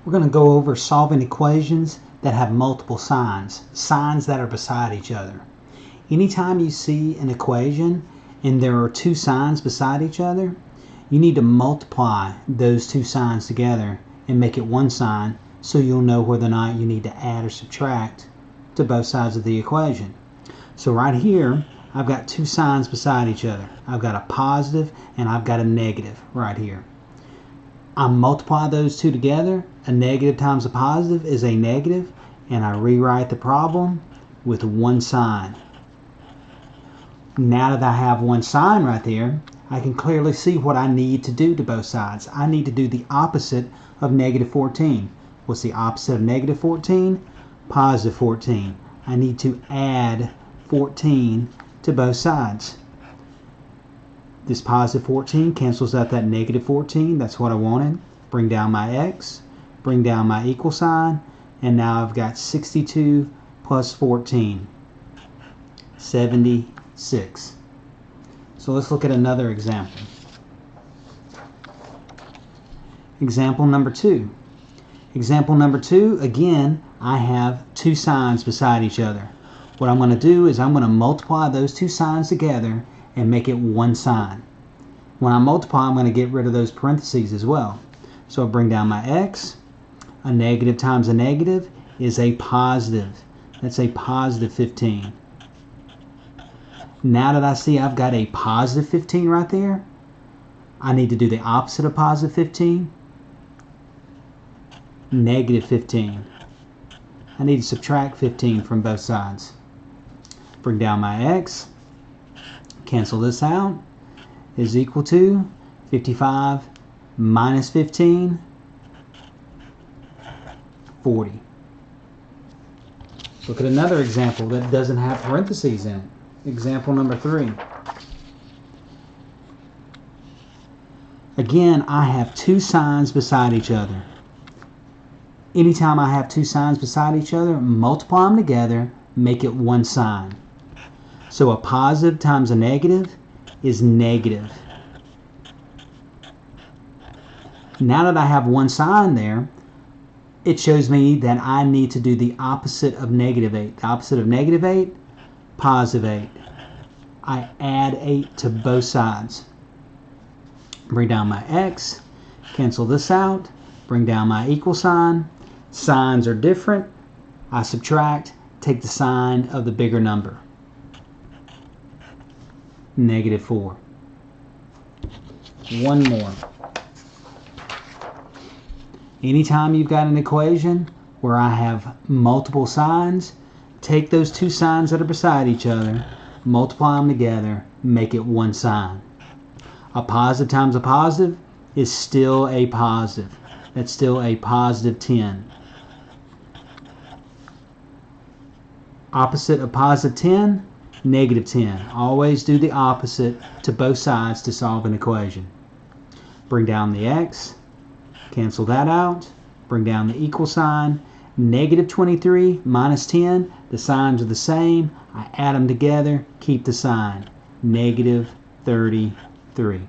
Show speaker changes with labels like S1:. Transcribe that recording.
S1: We're going to go over solving equations that have multiple signs, signs that are beside each other. Anytime you see an equation and there are two signs beside each other, you need to multiply those two signs together and make it one sign so you'll know whether or not you need to add or subtract to both sides of the equation. So right here, I've got two signs beside each other. I've got a positive and I've got a negative right here. I multiply those two together. A negative times a positive is a negative, and I rewrite the problem with one sign. Now that I have one sign right there, I can clearly see what I need to do to both sides. I need to do the opposite of negative 14. What's the opposite of negative 14? Positive 14. I need to add 14 to both sides. This positive 14 cancels out that negative 14. That's what I wanted. Bring down my x, bring down my equal sign, and now I've got 62 plus 14, 76. So let's look at another example. Example number 2. Example number 2, again, I have two signs beside each other. What I'm going to do is I'm going to multiply those two signs together and make it one sign. When I multiply, I'm going to get rid of those parentheses as well. So I'll bring down my x. A negative times a negative is a positive. That's a positive 15. Now that I see I've got a positive 15 right there, I need to do the opposite of positive 15. Negative 15. I need to subtract 15 from both sides. Bring down my x. Cancel this out, is equal to 55 minus 15, 40. Look at another example that doesn't have parentheses in it. Example number 3. Again, I have two signs beside each other. Anytime I have two signs beside each other, multiply them together, make it one sign. So a positive times a negative is negative. Now that I have one sign there, it shows me that I need to do the opposite of negative 8. The opposite of negative 8, positive 8. I add 8 to both sides. Bring down my x, cancel this out, bring down my equal sign. Signs are different. I subtract, take the sign of the bigger number. Negative 4. One more. Anytime you've got an equation where I have multiple signs, take those two signs that are beside each other, multiply them together, make it one sign. A positive times a positive is still a positive. That's still a positive 10. Opposite of positive 10, negative 10. Always do the opposite to both sides to solve an equation. Bring down the x, cancel that out, bring down the equal sign. Negative 23 minus 10, the signs are the same. I add them together, keep the sign. Negative 33.